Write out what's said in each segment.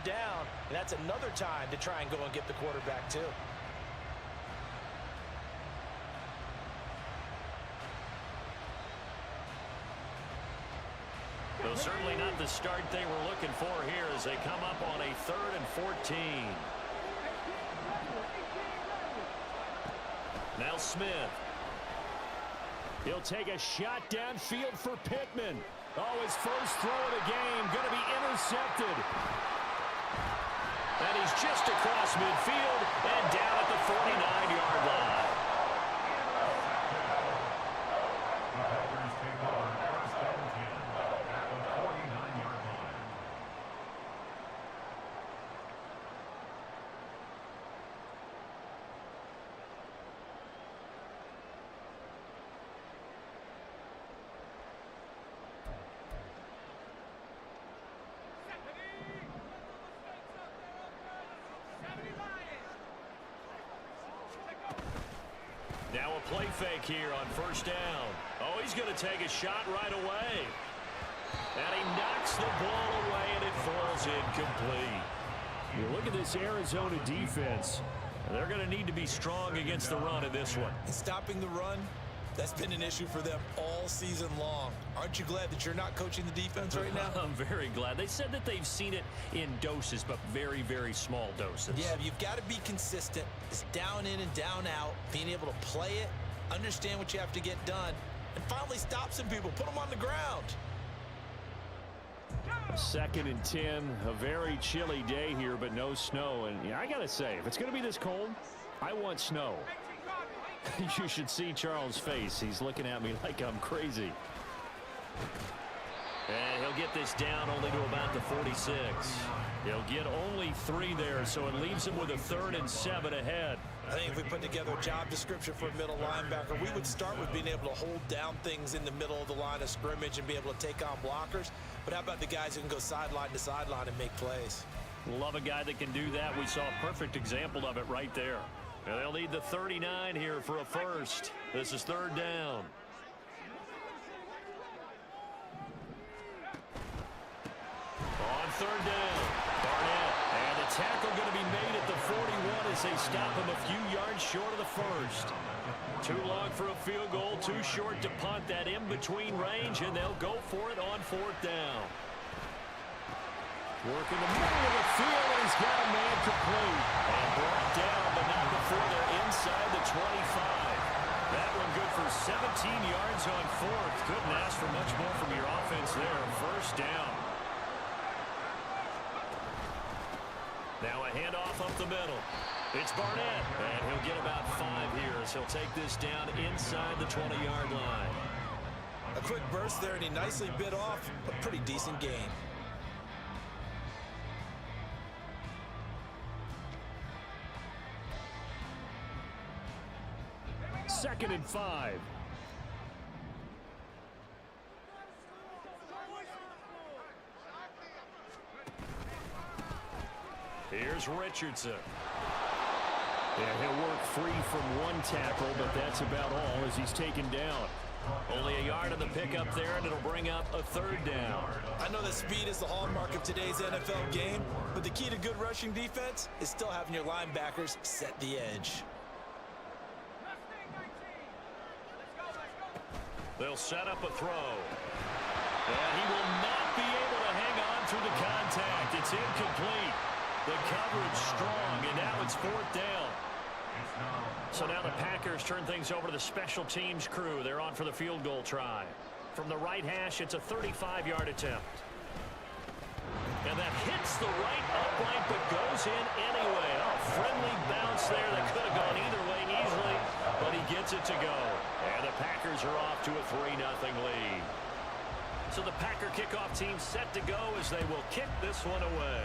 down, and that's another time to try and go and get the quarterback too. Well, certainly not the start they were looking for here as they come up on a 3rd and 14. Now Smith. He'll take a shot downfield for Pittman. Oh, his first throw of the game going to be intercepted. And he's just across midfield and down at the 49-yard line. Now a play fake here on first down. Oh, he's going to take a shot right away. And he knocks the ball away, and it falls incomplete. You look at this Arizona defense. They're going to need to be strong against the run in this one. Stopping the run, that's been an issue for them all season long. Aren't you glad that you're not coaching the defense right now? I'm very glad. They said that they've seen it in doses, but very, very small doses. Yeah, you've got to be consistent. It's down in and down out, being able to play it, understand what you have to get done, and finally stop some people, put them on the ground. 2nd and 10, a very chilly day here, but no snow. And yeah, I got to say, if it's going to be this cold, I want snow. You should see Charles' face. He's looking at me like I'm crazy. And he'll get this down only to about the 46. He'll get only 3 there, so it leaves him with a 3rd and 7 ahead. I think if we put together a job description for a middle linebacker, we would start with being able to hold down things in the middle of the line of scrimmage and be able to take on blockers. But how about the guys who can go sideline to sideline and make plays? Love a guy that can do that. We saw a perfect example of it right there. And they'll need the 39 here for a first. This is 3rd down. On 3rd down, Barnett. And the tackle going to be made at the 41 as they stop him a few yards short of the first. Too long for a field goal, too short to punt. That in-between range, and they'll go for it on 4th down. Working the middle of the field, and he's got a man complete. And brought down, but not before they're inside the 25. That one good for 17 yards on 4th. Couldn't ask for much more from your offense there. First down. Now a handoff up the middle. It's Barnett, and he'll get about 5 here as he'll take this down inside the 20-yard line. A quick burst there, and he nicely bit off a pretty decent gain. 2nd and 5. Here's Richardson. Yeah, he'll work free from one tackle, but that's about all as he's taken down. Only a yard of the pickup there, and it'll bring up a 3rd down. I know that speed is the hallmark of today's NFL game, but the key to good rushing defense is still having your linebackers set the edge. They'll set up a throw. And he will not be able to hang on through the contact. It's incomplete. The coverage strong, and now it's 4th down. So now the Packers turn things over to the special teams crew. They're on for the field goal try. From the right hash, it's a 35-yard attempt. And that hits the right upright, but goes in anyway. A friendly bounce there that could have gone either way easily, but he gets it to go. And the Packers are off to a 3-0 lead. So the Packer kickoff team set to go as they will kick this one away.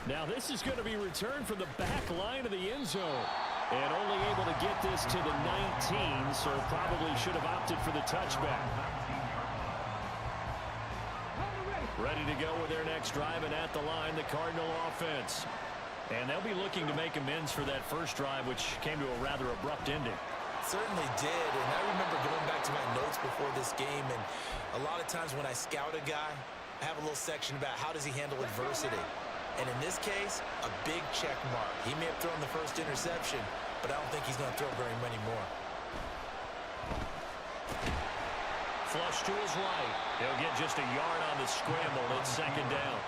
Now this is going to be returned from the back line of the end zone. And only able to get this to the 19, so probably should have opted for the touchback. Ready to go with their next drive, and at the line, the Cardinal offense. And they'll be looking to make amends for that first drive, which came to a rather abrupt ending. Certainly did, and I remember going back to my notes before this game, and a lot of times when I scout a guy, I have a little section about how does he handle adversity. And in this case, a big check mark. He may have thrown the first interception, but I don't think he's going to throw very many more. Flush to his right. He'll get just a yard on the scramble. It's second down.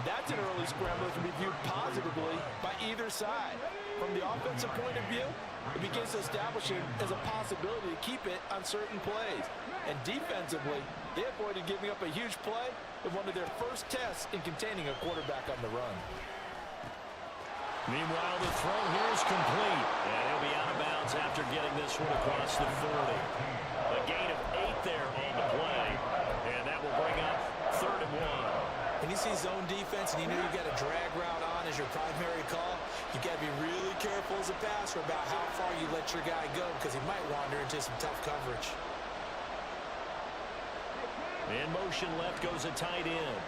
That's an early scramble that can be viewed positively by either side. From the offensive point of view, it begins to establish it as a possibility to keep it on certain plays. And defensively, they avoided giving up a huge play in one of their first tests in containing a quarterback on the run. Meanwhile, the throw here is complete. And he'll be out of bounds after getting this one across the 40. A gain of 8 there on the play. And that will bring up 3rd and 1. When you see zone defense and you know you've got a drag route on as your primary call, you've got to be really careful as a passer about how far you let your guy go because he might wander into some tough coverage. In motion left goes a tight end.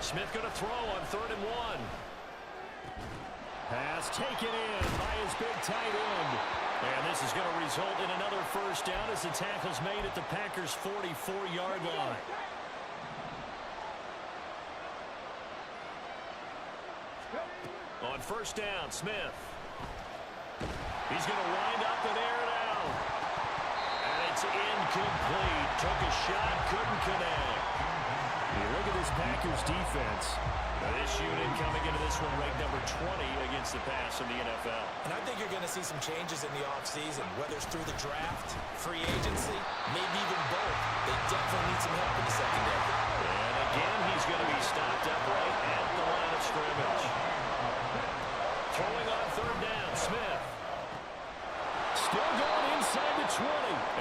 Smith going to throw on 3rd and 1. Pass taken in by his big tight end. And this is going to result in another first down as the tackle's made at the Packers' 44-yard line. On first down, Smith. He's going to wind up and air it out. And it's incomplete. Took a shot, couldn't connect. You look at this Packers defense. This unit coming into this one ranked number 20 against the pass in the NFL. And I think you're going to see some changes in the offseason, whether it's through the draft, free agency, maybe even both. They definitely need some help in the secondary. And again, he's going to be stopped up right at the line of scrimmage. Throwing on 3rd down, Smith. Still going inside the 20.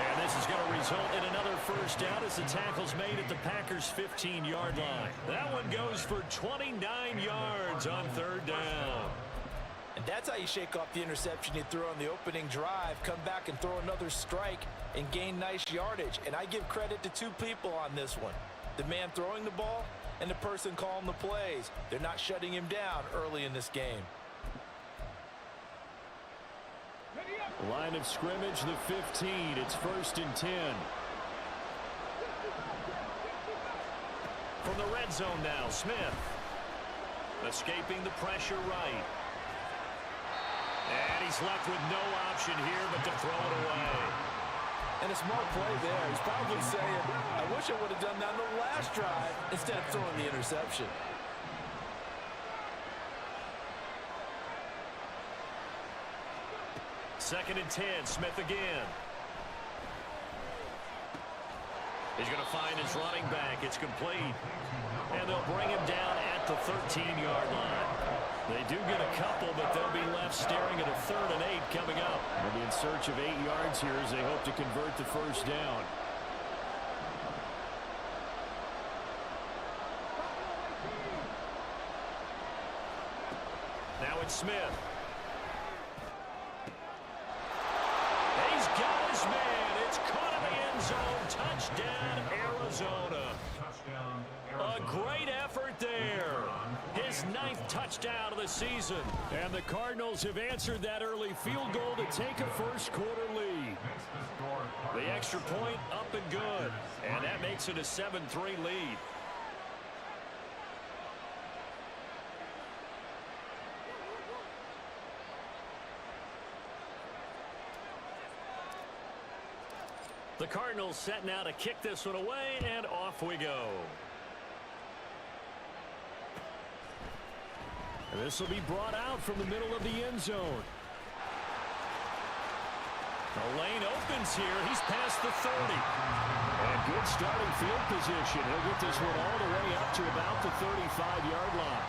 And this is going to result in another first down as the tackle's made at the Packers' 15-yard line. That one goes for 29 yards on 3rd down. And that's how you shake off the interception you threw on the opening drive, come back and throw another strike and gain nice yardage. And I give credit to 2 people on this one. The man throwing the ball and the person calling the plays. They're not shutting him down early in this game. Line of scrimmage, the 15. It's 1st and 10. From the red zone now, Smith. Escaping the pressure right. And he's left with no option here but to throw it away. And a smart play there. He's probably saying, I wish I would have done that on the last drive instead of throwing the interception. Second and 10, Smith again. He's going to find his running back. It's complete. And they'll bring him down at the 13-yard line. They do get a couple, but they'll be left staring at a 3rd and 8 coming up. They'll be in search of 8 yards here as they hope to convert the first down. Now it's Smith. He's got his man. It's caught in the end zone. Touchdown, Arizona. A great effort there. His 9th touchdown of the season. And the Cardinals have answered that early field goal to take a first-quarter lead. The extra point up and good. And that makes it a 7-3 lead. The Cardinals set now to kick this one away, and off we go. This will be brought out from the middle of the end zone. The lane opens here. He's past the 30. And good starting field position. He'll get this one all the way up to about the 35-yard line.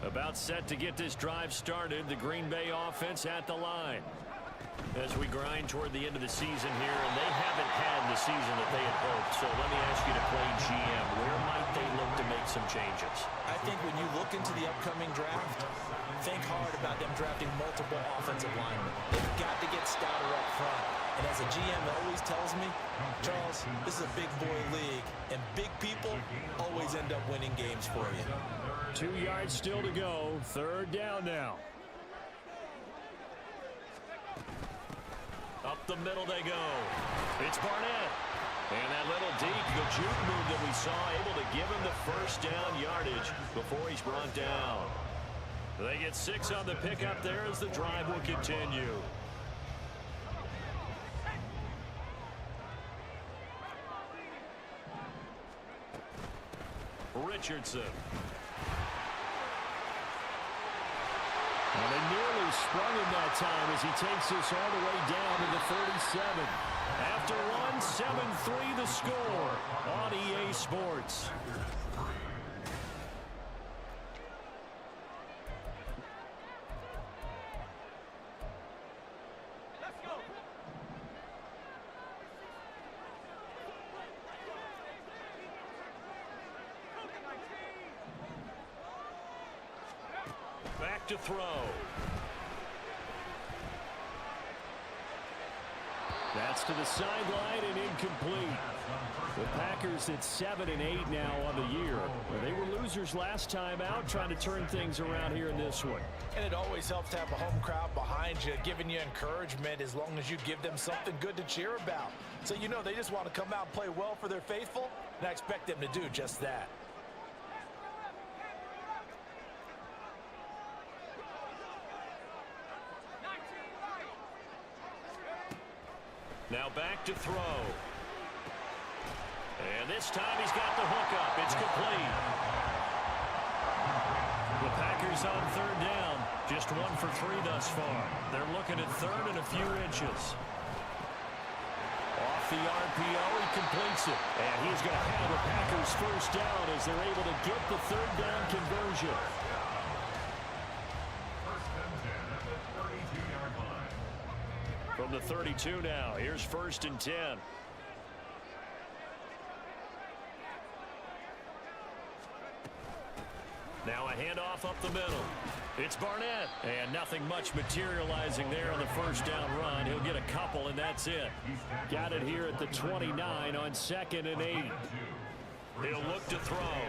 About set to get this drive started. The Green Bay offense at the line. As we grind toward the end of the season here, and they haven't had the season that they had hoped. So let me ask you to play GM. Where might they look to make some changes? I think when you look into the upcoming draft, think hard about them drafting multiple offensive linemen. They've got to get stouter up front. And as a GM always tells me, Charles, this is a big boy league, and big people always end up winning games for you. 2 yards still to go. 3rd down now. Up the middle they go. It's Barnett. And that little deep, the juke move that we saw, able to give him the 1st down yardage before he's brought down. They get 6 on the pickup there as the drive will continue. Richardson. Well, they nearly sprung him that time as he takes this all the way down to the 37. After one, 7-3 the score on EA Sports. Back to throw. That's to the sideline and incomplete. The Packers at 7-8 now on the year. They were losers last time out, trying to turn things around here in this one. And it always helps to have a home crowd behind you, giving you encouragement as long as you give them something good to cheer about. So you know they just want to come out and play well for their faithful, and I expect them to do just that. Now back to throw. And this time he's got the hook up. It's complete. The Packers on 3rd down. Just 1 for 3 thus far. They're looking at 3rd and a few inches. Off the RPO, he completes it. And he's going to have the Packers 1st down as they're able to get the 3rd down conversion. From the 32 now, here's 1st and 10. Now a handoff up the middle. It's Barnett. And nothing much materializing there on the 1st down run. He'll get a couple, and that's it. Got it here at the 29 on 2nd and 8. He'll look to throw.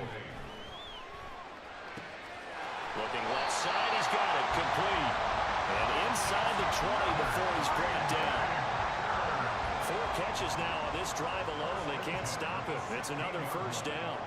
Looking left side, he's got it. Complete. And inside the 20 before he's brought down. 4 catches now on this drive alone. They can't stop him. It's another 1st down.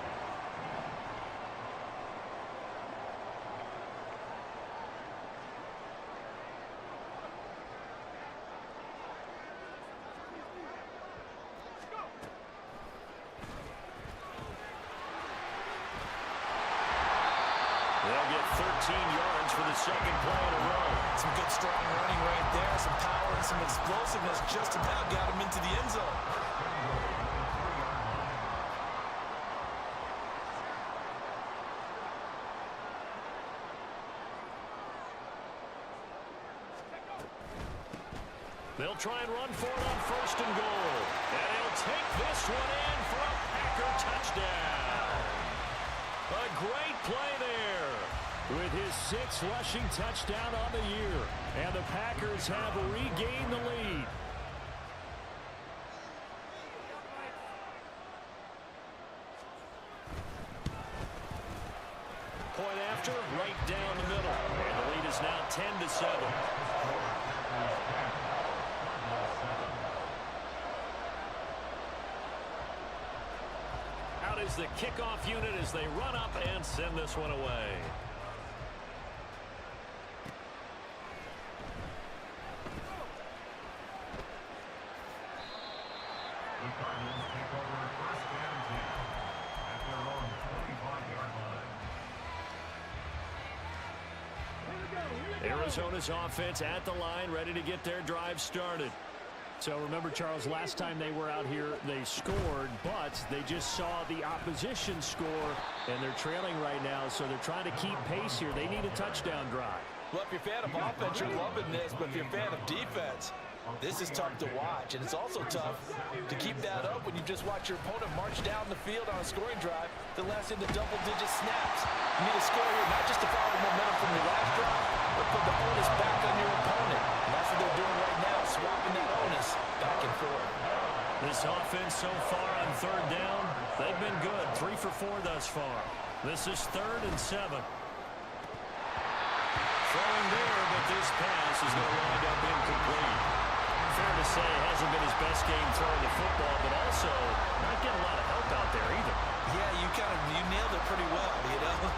They'll get 13 yards for the 2nd play in a row. Some good strong running right there, some power and some explosiveness just about got him into the end zone. They'll try and run for it on 1st and goal. And he'll take this one in for a Packer touchdown. A great play there with his 6th rushing touchdown on the year. And the Packers have regained the lead. Point after, right down the middle. And the lead is now 10-7. Out is the kickoff unit as they run up and send this one away. Arizona's offense at the line, ready to get their drive started. So remember, Charles, last time they were out here, they scored, but they just saw the opposition score, and they're trailing right now, so they're trying to keep pace here. They need a touchdown drive. Well, if you're a fan of offense, you're loving this, but if you're a fan of defense, this is tough to watch, and it's also tough to keep that up when you just watch your opponent march down the field on a scoring drive that lasts into double-digit snaps. You need to score here not just to follow the momentum from your last drive, but put the onus back on your opponent. And that's what they're doing right now, swapping that onus back and forth. This offense so far on 3rd down, they've been good. 3 for 4 thus far. This is 3rd and 7. Throwing there, but this pass is going to wind up incomplete. Fair to say, it hasn't been his best game throwing the football, but also not getting a lot of help out there either. Yeah, you nailed it pretty well, you know.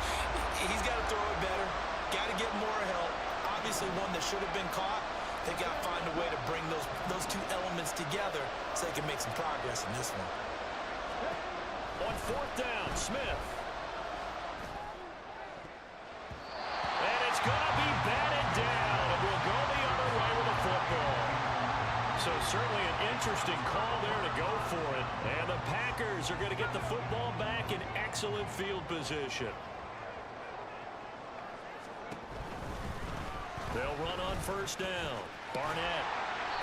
He's got to throw it better. Got to get more help. Obviously one that should have been caught. They got to find a way to bring those two elements together so they can make some progress in this one. On 4th down, Smith. And it's going to be batted down, and we'll go the other way with the football. So certainly an interesting call there to go for it. And the Packers are going to get the football back in excellent field position. They'll run on 1st down. Barnett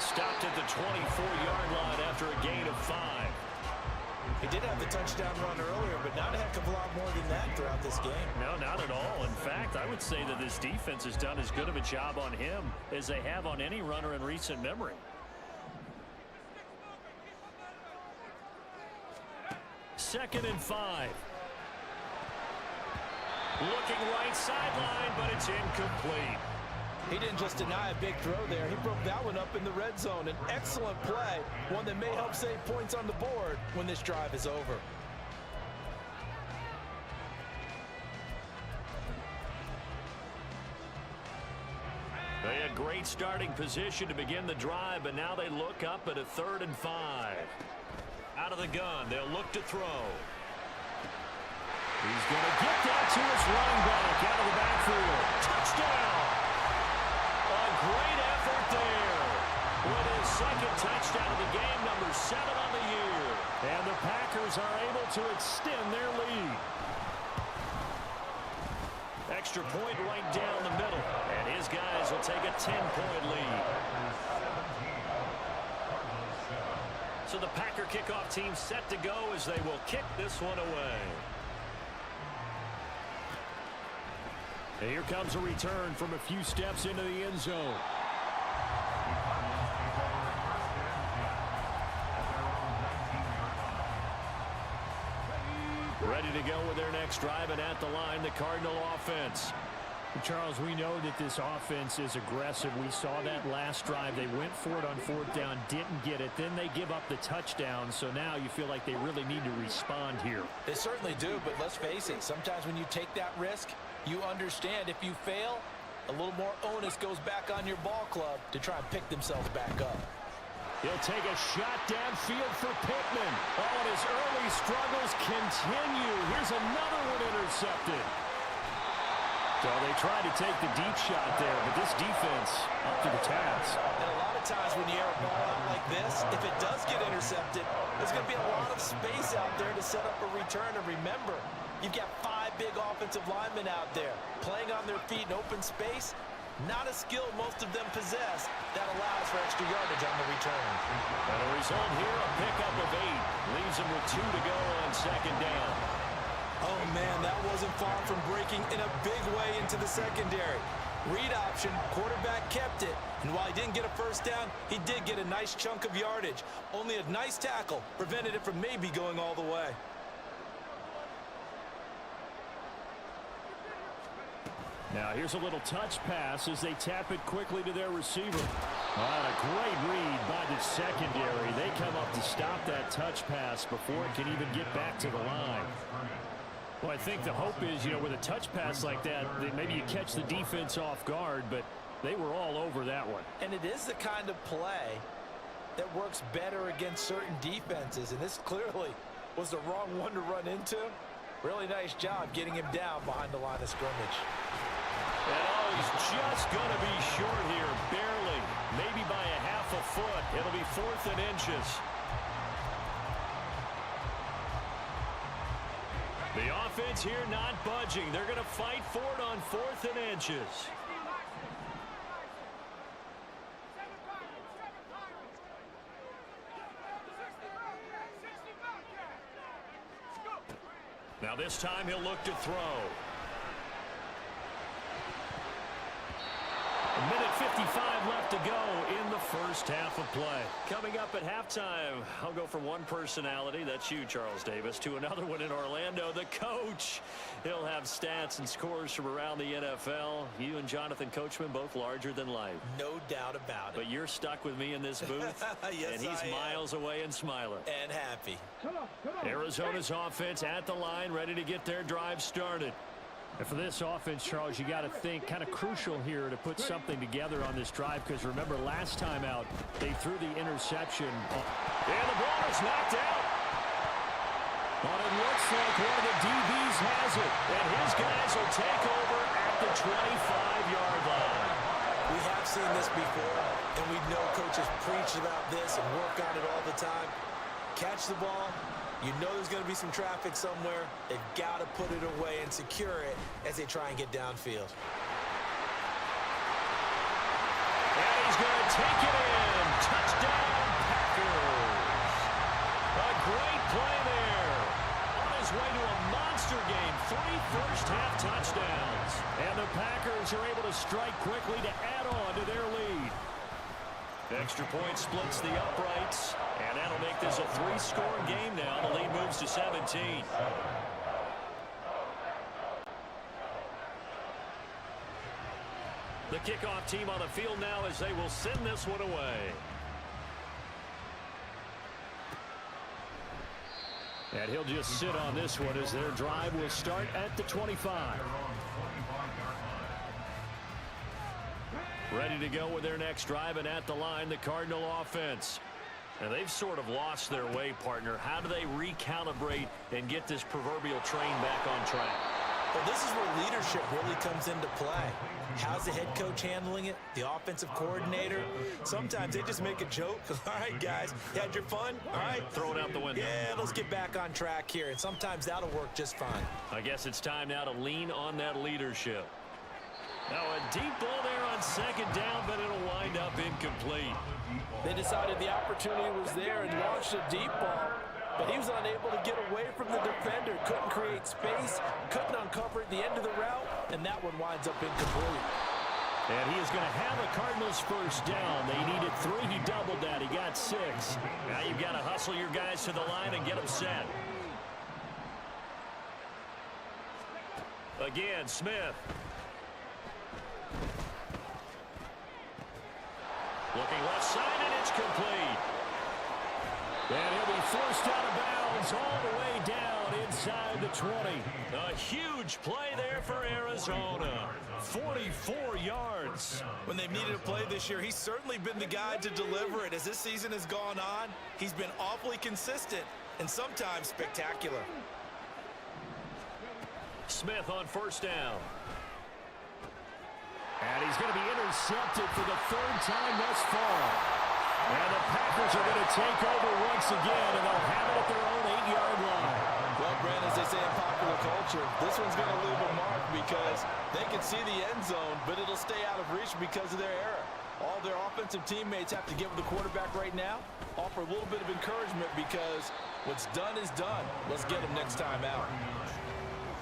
stopped at the 24-yard line after a gain of 5. He did have the touchdown run earlier, but not a heck of a lot more than that throughout this game. No, not at all. In fact, I would say that this defense has done as good of a job on him as they have on any runner in recent memory. Second and 5. Looking right sideline, but it's incomplete. He didn't just deny a big throw there. He broke that one up in the red zone. An excellent play, one that may help save points on the board when this drive is over. They had great starting position to begin the drive, but now they look up at a 3rd and 5. Out of the gun, they'll look to throw. He's going to get that to his running back out of the backfield. Touchdown! A great effort there. With his 2nd touchdown of the game, number 7 on the year. And the Packers are able to extend their lead. Extra point right down the middle. And his guys will take a 10-point lead. So the Packer kickoff team set to go as they will kick this one away. And here comes a return from a few steps into the end zone. Ready to go with their next drive, and at the line, the Cardinal offense. Charles, we know that this offense is aggressive. We saw that last drive. They went for it on 4th down, didn't get it. Then they give up the touchdown. So now you feel like they really need to respond here. They certainly do, but let's face it. Sometimes when you take that risk, you understand if you fail, a little more onus goes back on your ball club to try and pick themselves back up. He'll take a shot downfield for Pittman. Oh, and his early struggles continue. Here's another one intercepted. So they tried to take the deep shot there, but this defense up to the task. And a lot of times when you air a ball out like this, if it does get intercepted, there's going to be a lot of space out there to set up a return. And remember, you've got 5 big offensive linemen out there playing on their feet in open space. Not a skill most of them possess that allows for extra yardage on the return. And the result here, a pickup of 8. Leaves them with 2 to go on 2nd down. Oh, man, that wasn't far from breaking in a big way into the secondary. Read option, quarterback kept it. And while he didn't get a 1st down, he did get a nice chunk of yardage. Only a nice tackle prevented it from maybe going all the way. Now here's a little touch pass as they tap it quickly to their receiver. A great read by the secondary. They come up to stop that touch pass before it can even get back to the line. Well, I think the hope is, with a touch pass like that maybe you catch the defense off guard, but they were all over that one. And it is the kind of play that works better against certain defenses, and this clearly was the wrong one to run into. Really nice job getting him down behind the line of scrimmage. And he's just going to be short here, barely, maybe by a half a foot. It'll be 4th and inches. The offense here not budging. They're going to fight for it on 4th and inches. Now this time he'll look to throw. Minute 55 left to go in the first half of play. Coming up at halftime, I'll go from one personality, that's you, Charles Davis, to another one in Orlando, the coach. He'll have stats and scores from around the NFL. You and Jonathan Coachman both larger than life. No doubt about it. But you're stuck with me in this booth, Yes, and he's I am. miles away and smiling. And happy. Arizona's offense at the line, ready to get their drive started. And for this offense, Charles, you got to think kind of crucial here to put something together on this drive, because remember last time out they threw the interception. And the ball is knocked out. But it looks like one of the DBs has it. And his guys will take over at the 25-yard line. We have seen this before, and we know coaches preach about this and work on it all the time. Catch the ball. You know there's going to be some traffic somewhere. They've got to put it away and secure it as they try and get downfield. And he's going to take it in. Touchdown, Packers. A great play there. On his way to a monster game. 3 first-half touchdowns. And the Packers are able to strike quickly to add on to their lead. Extra point splits the uprights. And that'll make this a 3-score game now. The lead moves to 17. The kickoff team on the field now as they will send this one away. And he'll just sit on this one as their drive will start at the 25. Ready to go with their next drive, and at the line, the Cardinal offense. And they've sort of lost their way, partner. How do they recalibrate and get this proverbial train back on track? Well, this is where leadership really comes into play. How's the head coach handling it? The offensive coordinator? Sometimes they just make a joke. All right, guys, you had your fun? All right. Throw it out the window. Yeah, let's get back on track here. And sometimes that'll work just fine. I guess it's time now to lean on that leadership. Now a deep ball there on second down, but it'll wind up incomplete. They decided the opportunity was there and launched a deep ball, but he was unable to get away from the defender, couldn't create space, couldn't uncover at the end of the route, and that one winds up incomplete. And he is going to have a Cardinals first down. They needed 3. He doubled that. He got 6. Now you've got to hustle your guys to the line and get them set. Again, Smith. Looking left side, and it's complete. And he'll be forced out of bounds all the way down inside the 20. A huge play there for Arizona. 44 yards. When they've needed a play this year, he's certainly been the guy to deliver it. As this season has gone on, he's been awfully consistent and sometimes spectacular. Smith on first down. And he's going to be intercepted for the 3rd time thus far. And the Packers are going to take over once again, and they'll have it at their own 8-yard line. Well, Brent, as they say in popular culture, this one's going to leave a mark because they can see the end zone, but it'll stay out of reach because of their error. All their offensive teammates have to give the quarterback right now, offer a little bit of encouragement because what's done is done. Let's get him next time out.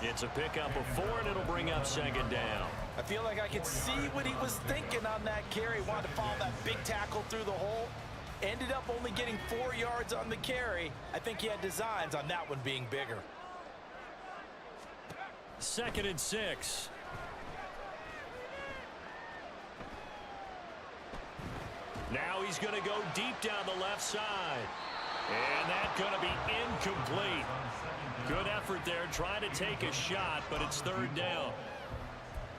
It's a pickup of 4, and it'll bring up second down. I feel like I could see what he was thinking on that carry. Wanted to follow that big tackle through the hole. Ended up only getting 4 yards on the carry. I think he had designs on that one being bigger. 2nd and 6. Now he's going to go deep down the left side. And that's going to be incomplete. Good effort there, trying to take a shot, but it's 3rd down.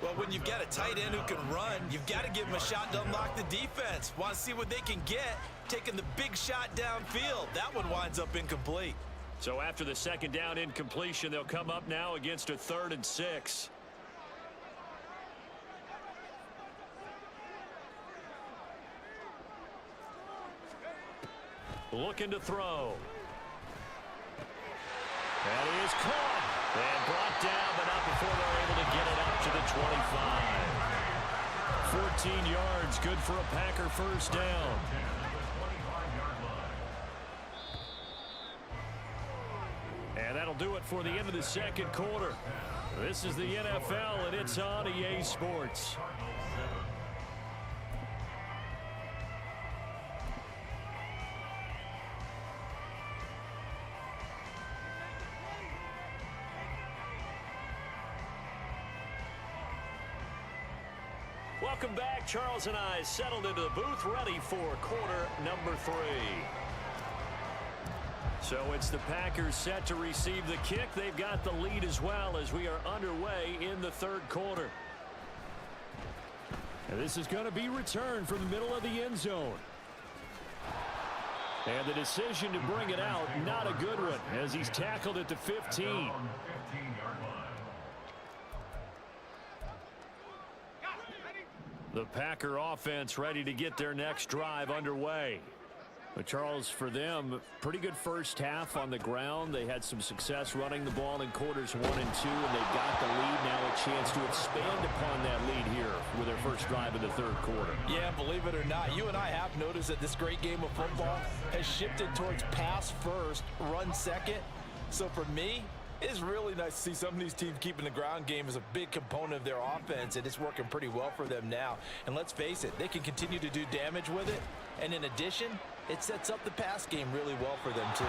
Well, when you've got a tight end who can run, you've got to give him a shot to unlock the defense. Want to see what they can get, taking the big shot downfield. That one winds up incomplete. So after the 2nd down incompletion, they'll come up now against a 3rd and 6. Looking to throw. And he is caught and brought down, but not before they're able to get it up to the 25. 14 yards, good for a Packer first down. And that'll do it for the end of the 2nd quarter. This is the NFL, and it's on EA Sports. Welcome back. Charles and I settled into the booth, ready for quarter number 3. So it's the Packers set to receive the kick. They've got the lead as well as we are underway in the third quarter. And this is going to be returned from the middle of the end zone. And the decision to bring it out, not a good one, as he's tackled at the 15. The Packer offense ready to get their next drive underway. But Charles, for them, pretty good first half on the ground. They had some success running the ball in quarters 1 and 2, and they've got the lead now, a chance to expand upon that lead here with their first drive in the third quarter. Yeah, believe it or not, you and I have noticed that this great game of football has shifted towards pass first, run second. So for me, it's really nice to see some of these teams keeping the ground game as a big component of their offense, and it's working pretty well for them now. And let's face it, they can continue to do damage with it. And in addition, it sets up the pass game really well for them, too.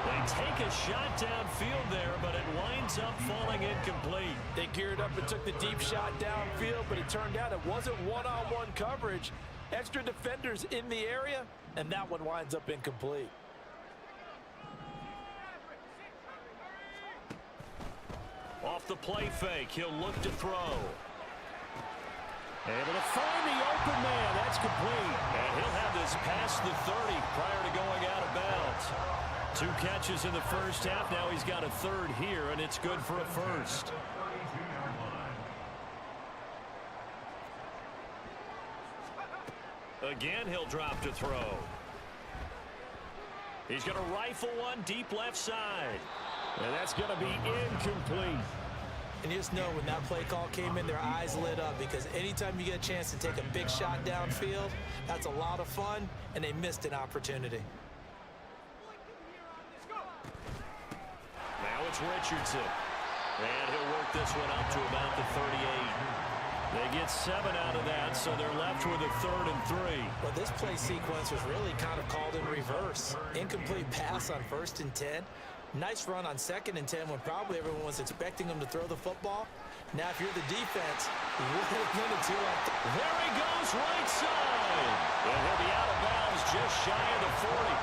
They take a shot downfield there, but it winds up falling incomplete. They geared up and took the deep shot downfield, but it turned out it wasn't one-on-one coverage. Extra defenders in the area, and that one winds up incomplete. Off the play fake, he'll look to throw. Able to find the open man. That's complete. And he'll have this past the 30 prior to going out of bounds. 2 catches in the first half. Now he's got a third here, and it's good for a first. Again, he'll drop to throw. He's going to rifle one deep left side. And that's going to be incomplete. And you just know when that play call came in, their eyes lit up, because anytime you get a chance to take a big shot downfield, that's a lot of fun, and they missed an opportunity. Now it's Richardson. And he'll work this one up to about the 38. They get 7 out of that, so they're left with a 3rd and 3. Well, this play sequence was really kind of called in reverse. Incomplete pass on 1st and 10. Nice run on 2nd and 10 when probably everyone was expecting him to throw the football. Now, if you're the defense, what are you going to do? There he goes, right side. And he'll be out of bounds just shy of the 40.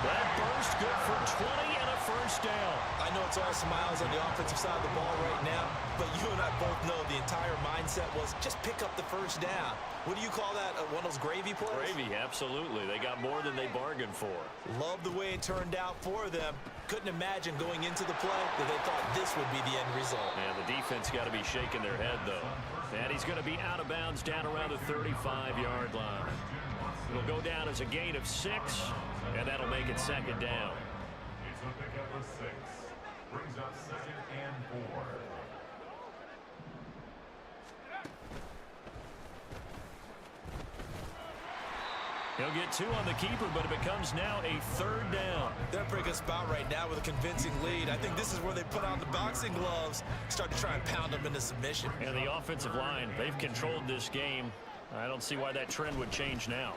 That burst good for 20 and a first down. I know it's all smiles on the offensive side of the ball right now, but you and I both know the entire mindset was just pick up the first down. What do you call that? One of those gravy plays? Gravy, absolutely. They got more than they bargained for. Love the way it turned out for them. Couldn't imagine going into the play that they thought this would be the end result. And the defense got to be shaking their head, though. And he's going to be out of bounds down around the 35-yard line. It'll go down as a gain of 6, and that'll make it 2nd down. It's a pickup of 6. Brings up 2nd and 4. He'll get 2 on the keeper, but it becomes now a 3rd down. They're in a pretty good spot right now with a convincing lead. I think this is where they put on the boxing gloves, start to try and pound them into submission. And the offensive line, they've controlled this game. I don't see why that trend would change now.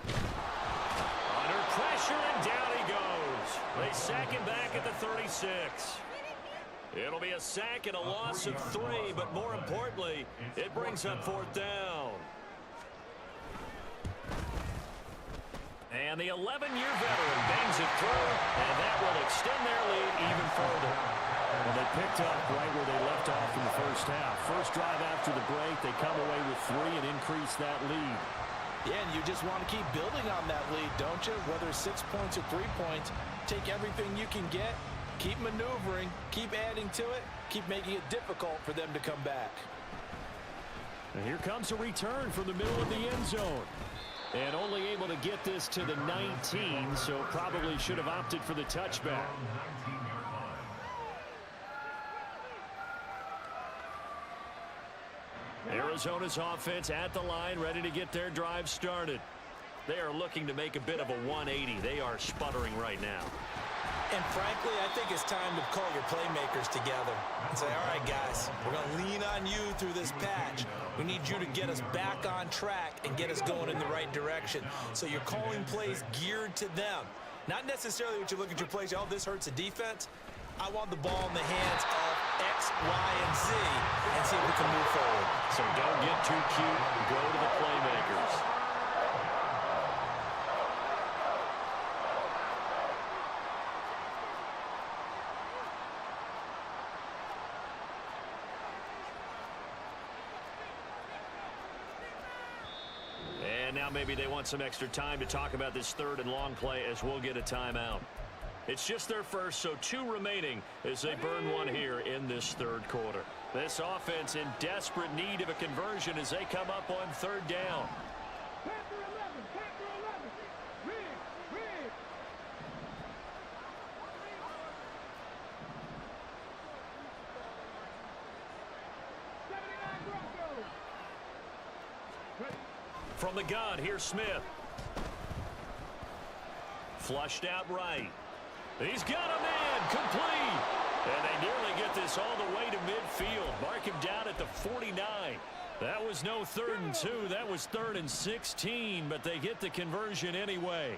Under pressure, and down he goes. They sack him back at the 36. It'll be a sack and a loss of 3, but more importantly, it brings up 4th down. And the 11-year veteran bangs it through, and that will extend their lead even further. Well, they picked up right where they left off in the first half. First drive after the break, they come away with 3 and increase that lead. Yeah, and you just want to keep building on that lead, don't you? Whether it's 6 points or 3 points, take everything you can get, keep maneuvering, keep adding to it, keep making it difficult for them to come back. And here comes a return from the middle of the end zone. And only able to get this to the 19, so probably should have opted for the touchback. Arizona's offense at the line, ready to get their drive started. They are looking to make a bit of a 180. They are sputtering right now. And frankly, I think it's time to call your playmakers together and say, all right, guys, we're going to lean on you through this patch. We need you to get us back on track and get us going in the right direction. So you're calling plays geared to them. Not necessarily what you look at your plays, oh, this hurts the defense. I want the ball in the hands of X, Y, and Z and see if we can move forward. So don't get too cute. Go to the playmakers. And now maybe they want some extra time to talk about this third and long play as we'll get a timeout. It's just their first, so 2 remaining as they burn one here in this third quarter. This offense in desperate need of a conversion as they come up on third down. From the gun, here's Smith. Flushed out right. He's got a man, complete. And they nearly get this all the way to midfield. Mark him down at the 49. That was no 3rd and 2. That was 3rd and 16, but they get the conversion anyway.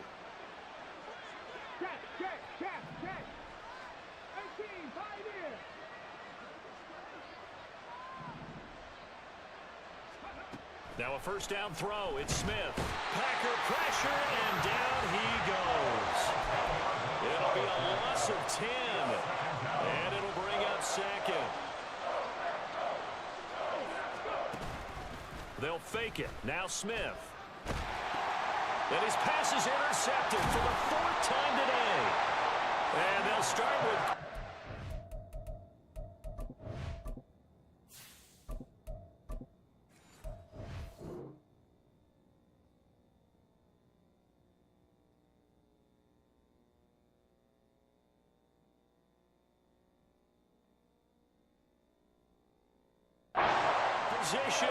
Now a first down throw. It's Smith. Packer pressure, and down he goes. It'll be a loss of 10, and it'll bring up 2nd. They'll fake it. Now Smith. And his pass is intercepted for the 4th time today. And they'll start with... position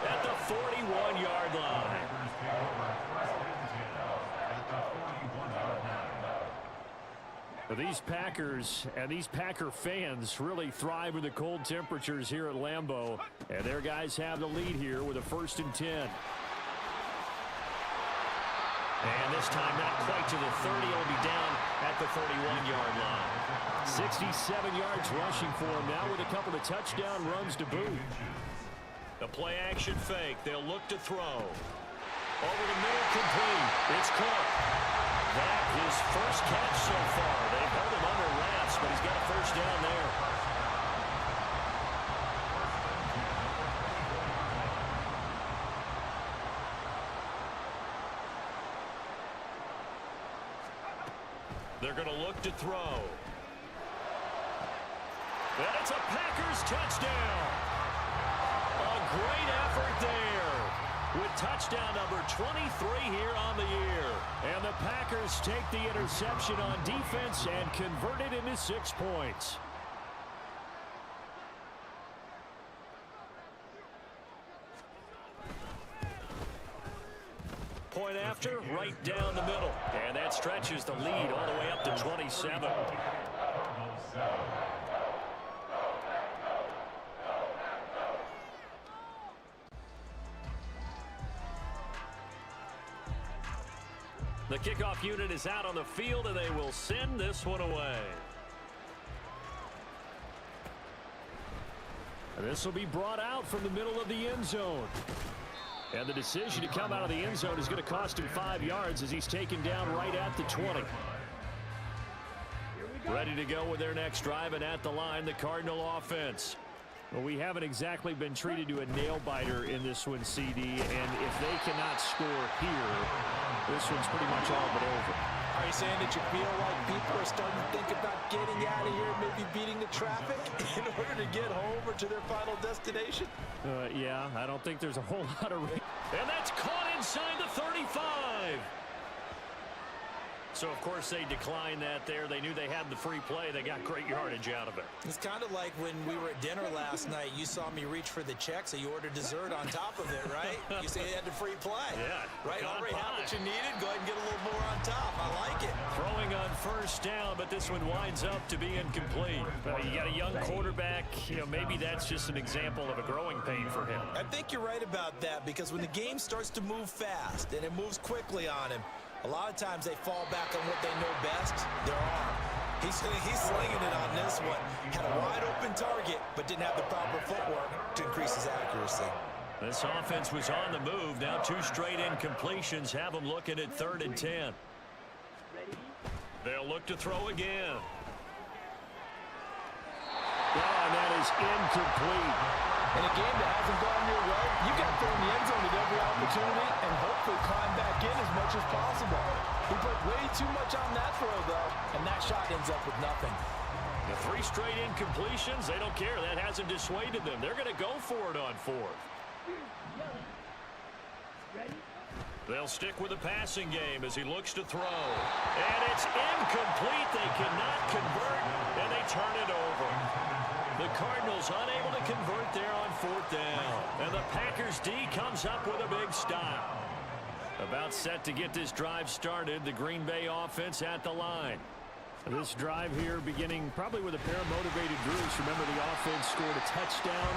at the 41-yard line. Well, these Packers and these Packer fans really thrive with the cold temperatures here at Lambeau, and their guys have the lead here with a 1st and 10. And this time not quite to the 30. It'll be down at the 31-yard line. 67 yards rushing for him now with a couple of touchdown runs to boot. The play action fake. They'll look to throw. Over the middle, complete. It's Cook. That his first catch so far. They've held him under wraps, but he's got a first down there. They're going to look to throw. And it's a Packers touchdown. A great effort there with touchdown number 23 here on the year. And the Packers take the interception on defense and convert it into 6 points. Point after, right down the middle. And that stretches the lead all the way up to 27. The kickoff unit is out on the field, and they will send this one away. And this will be brought out from the middle of the end zone. And the decision to come out of the end zone is going to cost him 5 yards as he's taken down right at the 20. Ready to go with their next drive, and at the line, the Cardinal offense. Well, we haven't exactly been treated to a nail-biter in this one, CD, and if they cannot score here, this one's pretty much all but over. Are you saying that you feel like people are starting to think about getting out of here, maybe beating the traffic in order to get home or to their final destination? Yeah, I don't think there's a whole lot of... And that's caught inside the 35. So, of course, they declined that there. They knew they had the free play. They got great yardage out of it. It's kind of like when we were at dinner last night. You saw me reach for the check, so you ordered dessert on top of it, right? You say you had the free play. Yeah. Right? Already had what you needed. Go ahead and get a little more on top. I like it. Throwing on first down, but this one winds up to be incomplete. Well, you got a young quarterback. You know, maybe that's just an example of a growing pain for him. I think you're right about that, because when the game starts to move fast and it moves quickly on him, a lot of times they fall back on what they know best, their arm. He's slinging it on this one. Had a wide open target, but didn't have the proper footwork to increase his accuracy. This offense was on the move. Now 2 straight incompletions have them looking at 3rd and 10. They'll look to throw again. Oh, and that is incomplete. In a game that hasn't gone your way, you got to throw in the end zone at every opportunity and hopefully climb back in as much as possible. He put way too much on that throw, though, and that shot ends up with nothing. The 3 straight incompletions, they don't care. That hasn't dissuaded them. They're going to go for it on 4th. They'll stick with the passing game as he looks to throw. And it's incomplete. They cannot convert, and they turn it over. The Cardinals unable to convert there on 4th down. And the Packers D comes up with a big stop. About set to get this drive started, the Green Bay offense at the line. This drive here beginning probably with a pair of motivated groups. Remember, the offense scored a touchdown.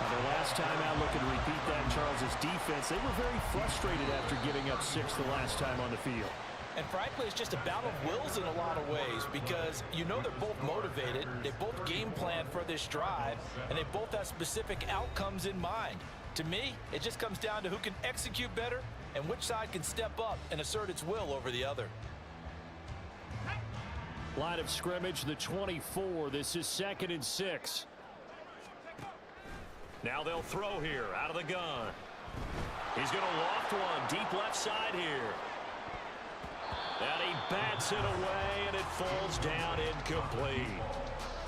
Their last time out, looking to repeat that in Charles' defense. They were very frustrated after giving up 6 the last time on the field. And frankly, it's just a battle of wills in a lot of ways because you know they're both motivated, they both game plan for this drive, and they both have specific outcomes in mind. To me, it just comes down to who can execute better and which side can step up and assert its will over the other. Line of scrimmage, the 24. This is 2nd and 6. Now they'll throw here out of the gun. He's going to loft one deep left side here. And he bats it away, and it falls down incomplete.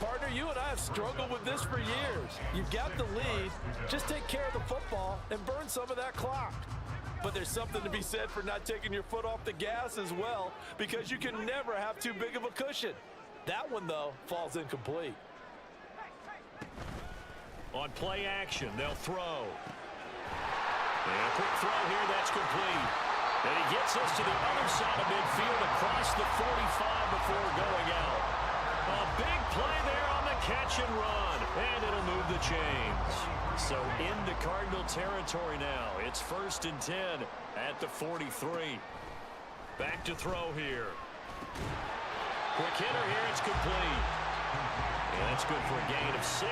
Partner, you and I have struggled with this for years. You've got the lead. Just take care of the football and burn some of that clock. But there's something to be said for not taking your foot off the gas as well, because you can never have too big of a cushion. That one, though, falls incomplete. On play action, they'll throw. And a quick throw here, that's complete. And he gets us to the other side of midfield across the 45 before going out. A big play there on the catch and run, and it'll move the chains. So into Cardinal territory now. It's 1st and 10 at the 43. Back to throw here. Quick hitter here, it's complete. And that's good for a gain of 6,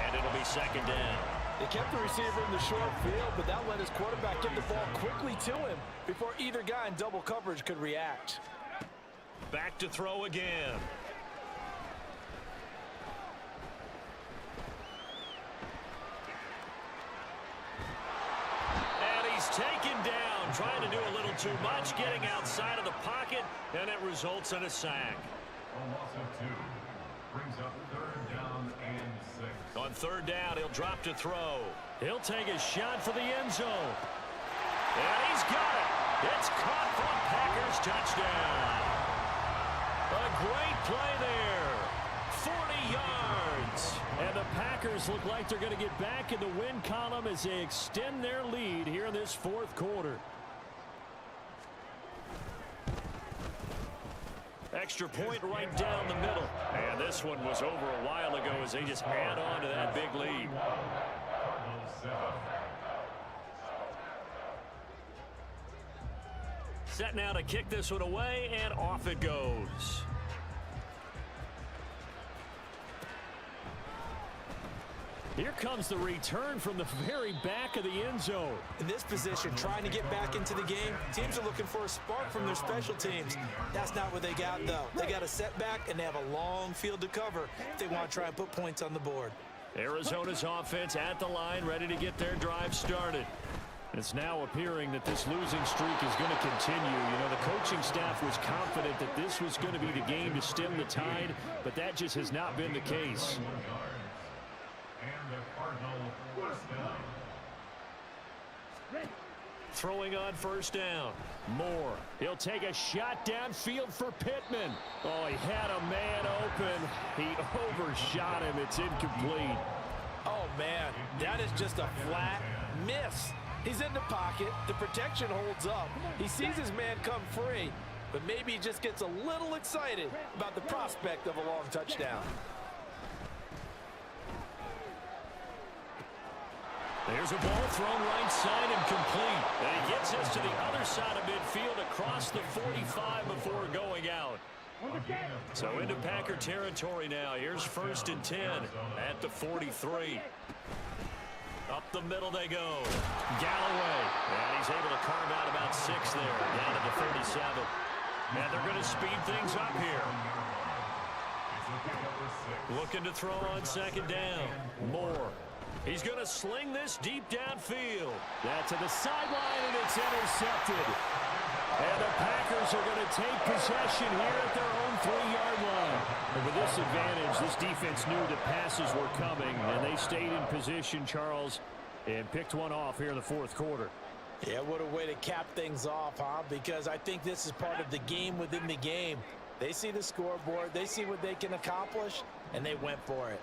and it'll be 2nd down. They kept the receiver in the short field, but that let his quarterback get the ball quickly to him before either guy in double coverage could react. Back to throw again. And he's taken down, trying to do a little too much, getting outside of the pocket, and it results in a sack. A loss of 2. Brings up 3rd down and 6. On 3rd down, he'll drop to throw. He'll take a shot for the end zone. And he's got it. It's caught for a Packers touchdown. A great play there. 40 yards. And the Packers look like they're going to get back in the win column as they extend their lead here in this 4th quarter. Extra point right down the middle. And this one was over a while ago as they just add on to that big lead. Cardinals 7. Set now to kick this one away, and off it goes. Here comes the return from the very back of the end zone. In this position, trying to get back into the game, teams are looking for a spark from their special teams. That's not what they got, though. They got a setback, and they have a long field to cover if they want to try and put points on the board. Arizona's offense at the line, ready to get their drive started. It's now appearing that this losing streak is going to continue. You know, the coaching staff was confident that this was going to be the game to stem the tide, but that just has not been the case. And the Cardinal 1st down. Throwing on 1st down. Moore. He'll take a shot downfield for Pittman. Oh, he had a man open. He overshot him. It's incomplete. Oh, man, that is just a flat miss. He's in the pocket. The protection holds up. He sees his man come free, but maybe he just gets a little excited about the prospect of a long touchdown. There's a ball thrown right side and complete. And he gets us to the other side of midfield across the 45 before going out. So into Packer territory now. Here's 1st and 10 at the 43. Up the middle they go. Galloway. And he's able to carve out about 6 there. Down to the 37. And they're going to speed things up here. Looking to throw on 2nd down. Moore. He's going to sling this deep downfield. That to the sideline, and it's intercepted. And the Packers are going to take possession here at their own 3-yard line. And with this advantage, this defense knew the passes were coming, and they stayed in position, Charles, and picked one off here in the 4th quarter. Yeah, what a way to cap things off, huh? Because I think this is part of the game within the game. They see the scoreboard, they see what they can accomplish, and they went for it.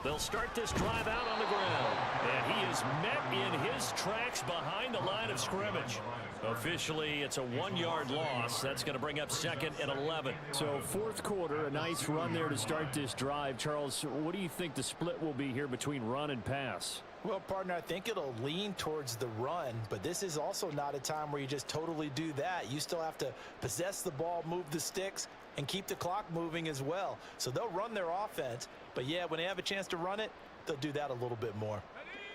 They'll start this drive out on the ground. And he is met in his tracks behind the line of scrimmage. Officially, it's a 1-yard loss. That's going to bring up 2nd and 11. So 4th quarter, a nice run there to start this drive. Charles, what do you think the split will be here between run and pass? Well, partner, I think it'll lean towards the run, but this is also not a time where you just totally do that. You still have to possess the ball, move the sticks, and keep the clock moving as well. So they'll run their offense, but yeah, when they have a chance to run it, they'll do that a little bit more.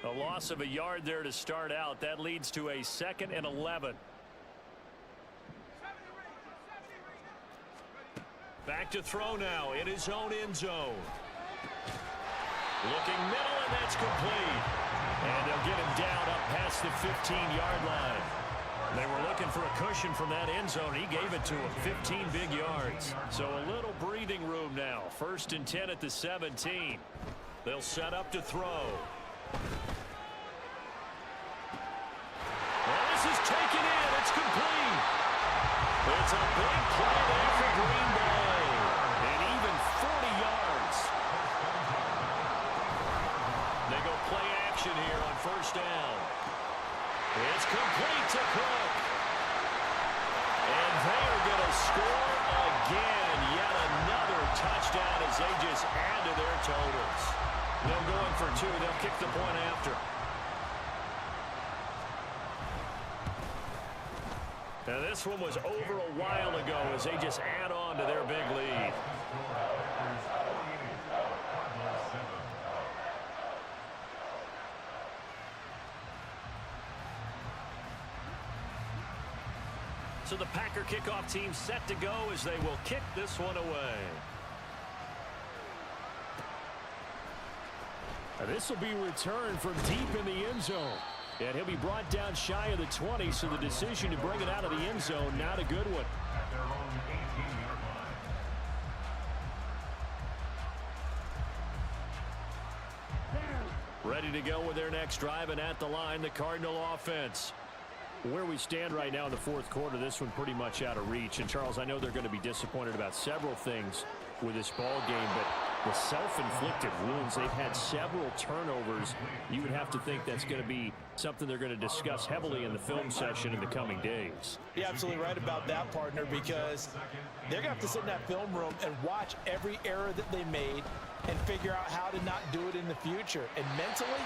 A loss of a yard there to start out. That leads to a 2nd and 11. Back to throw now in his own end zone. Looking middle, and that's complete. And they'll get him down up past the 15-yard line. They were looking for a cushion from that end zone. He gave it to him. 15 big yards. So a little breathing room now. 1st and 10 at the 17. They'll set up to throw. Well, this is taken in. It's complete. It's a big play there for Green Bay. And even 40 yards. They go play action here on 1st down. It's complete to Cook. And they're going to score again. Yet another touchdown as they just add to their totals. They're going for 2. They'll kick the point after. Now this one was over a while ago as they just add on to their big lead. So the Packer kickoff team set to go as they will kick this one away. This will be returned from deep in the end zone. And he'll be brought down shy of the 20, so the decision to bring it out of the end zone, not a good one. At their own 18-yard line. Ready to go with their next drive, and at the line, the Cardinal offense. Where we stand right now in the 4th quarter, this one pretty much out of reach. And, Charles, I know they're going to be disappointed about several things with this ball game, but the self-inflicted wounds, they've had several turnovers. You would have to think that's going to be something they're going to discuss heavily in the film session in the coming days. You're absolutely right about that, partner, because they're going to have to sit in that film room and watch every error that they made and figure out how to not do it in the future. And mentally,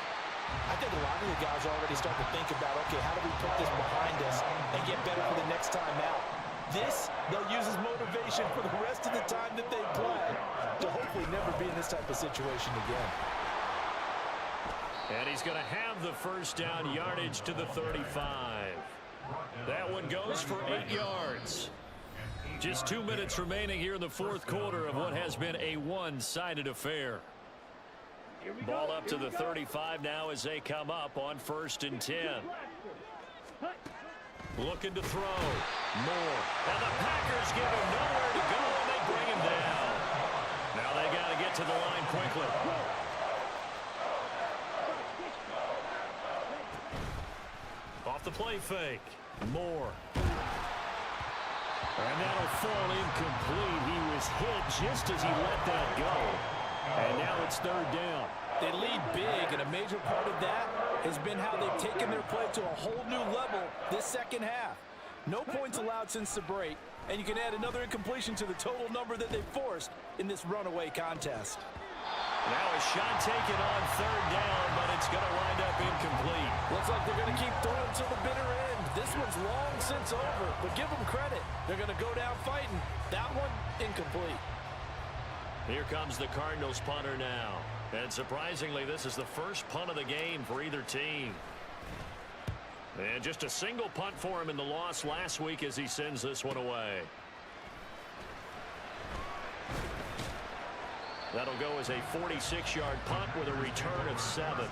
I think a lot of the guys already start to think about, okay, how do we put this behind us and get better for the next time out? This, they'll use as motivation for the rest of the time that they play to hopefully never be in this type of situation again. And he's going to have the 1st down, yardage to the 35. That one goes for 8 yards. Just 2 minutes remaining here in the 4th quarter of what has been a one-sided affair. Ball up to the 35 now as they come up on 1st and 10. Looking to throw. Moore. And the Packers give him nowhere to go, and they bring him down. Now they got to get to the line quickly. Off the play fake. Moore. And that'll fall incomplete. He was hit just as he let that go. And now it's 3rd down. They lead big, and a major part of that has been how they've taken their play to a whole new level this 2nd half. No points allowed since the break, and you can add another incompletion to the total number that they've forced in this runaway contest. Now a shot taken on 3rd down, but it's going to wind up incomplete. Looks like they're going to keep throwing to the bitter end. This one's long since over, but give them credit. They're going to go down fighting. That one, incomplete. Here comes the Cardinals punter now. And surprisingly, this is the first punt of the game for either team. And just a single punt for him in the loss last week as he sends this one away. That'll go as a 46-yard punt with a return of 7.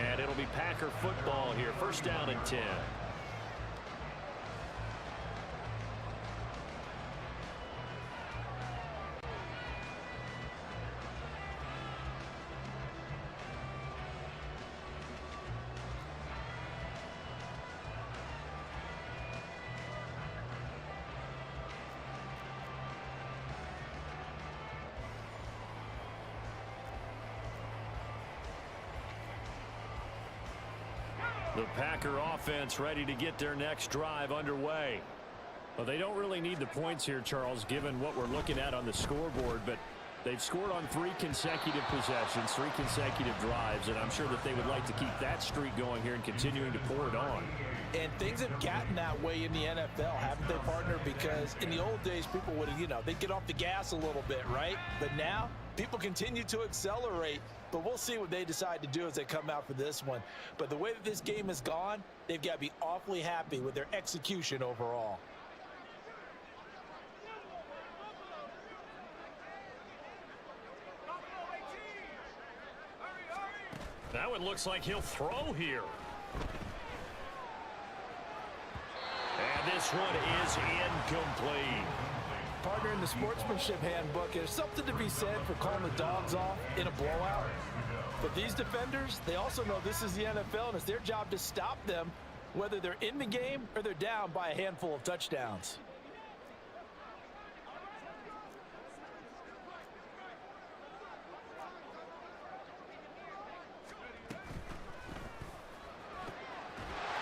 And it'll be Packer football here. First down and 10. The Packer offense ready to get their next drive underway. Well, they don't really need the points here, Charles, given what we're looking at on the scoreboard, but they've scored on 3 consecutive possessions, 3 consecutive drives, and I'm sure that they would like to keep that streak going here and continuing to pour it on. And things have gotten that way in the NFL, haven't they, partner? Because in the old days, people would, they'd get off the gas a little bit, right? But now, people continue to accelerate. But we'll see what they decide to do as they come out for this one. But the way that this game has gone, they've got to be awfully happy with their execution overall. That one looks like he'll throw here. And this one is incomplete. Partner, in the sportsmanship handbook, there's something to be said for calling the dogs off in a blowout. But these defenders, they also know this is the NFL, and it's their job to stop them, whether they're in the game or they're down by a handful of touchdowns.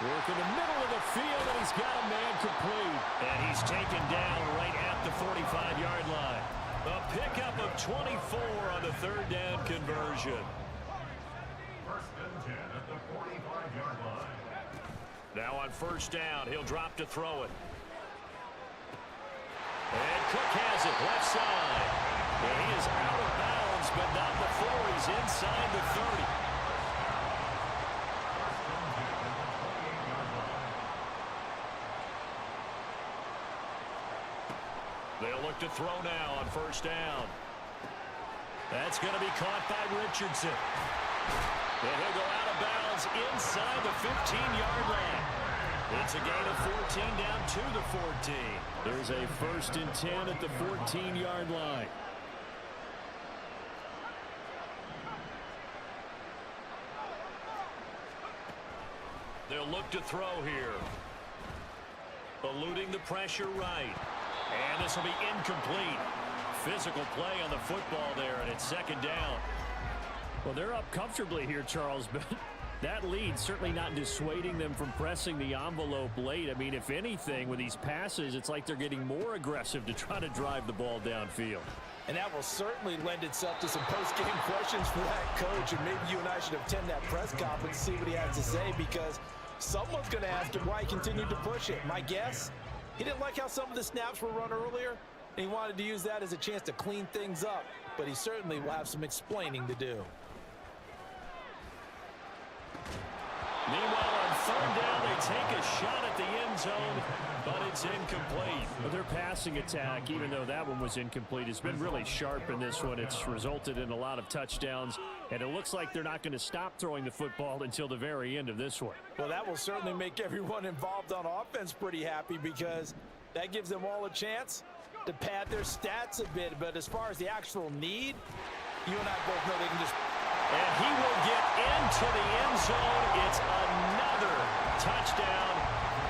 Work in the middle of the field, and he's got a man complete. And he's taken down right at the 45-yard line. A pickup of 24 on the third down conversion. First and 10 at the 45-yard line. Now on first down, he'll drop to throw it. And Cook has it left side. And he is out of bounds, but not before he's inside the 30. They'll look to throw now on first down. That's going to be caught by Richardson. And he'll go out of bounds inside the 15-yard line. It's a gain of 14 down to the 14. There's a first and 10 at the 14-yard line. They'll look to throw here. Eluding the pressure right. And this will be incomplete. Physical play on the football there, and it's second down. Well, they're up comfortably here, Charles, but that lead certainly not dissuading them from pressing the envelope late. I mean, if anything, with these passes, it's like they're getting more aggressive to try to drive the ball downfield. And that will certainly lend itself to some post-game questions for that coach, and maybe you and I should attend that press conference to see what he has to say, because someone's going to ask him why he continued to push it. My guess? He didn't like how some of the snaps were run earlier, and he wanted to use that as a chance to clean things up. But he certainly will have some explaining to do. Meanwhile, on third down, they take a shot at the end zone, but it's incomplete. But their passing attack, even though that one was incomplete, has been really sharp in this one. It's resulted in a lot of touchdowns, and it looks like they're not going to stop throwing the football until the very end of this one. Well, that will certainly make everyone involved on offense pretty happy, because that gives them all a chance to pad their stats a bit. But as far as the actual need, you and I both know they can just... And he will get into the end zone. It's another touchdown.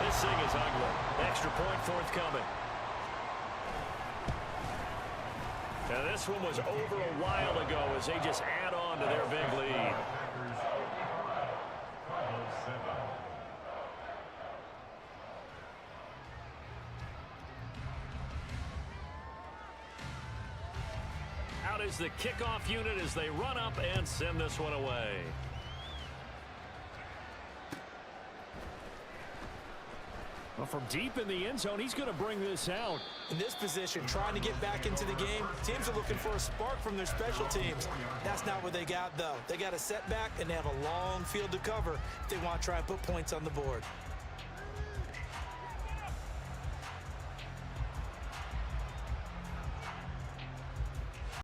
This thing is ugly. Extra point forthcoming. Now this one was over a while ago as they just add on to their big lead. Out is the kickoff unit as they run up and send this one away. Well, from deep in the end zone, he's going to bring this out. In this position, trying to get back into the game, teams are looking for a spark from their special teams. That's not what they got, though. They got a setback, and they have a long field to cover if they want to try and put points on the board.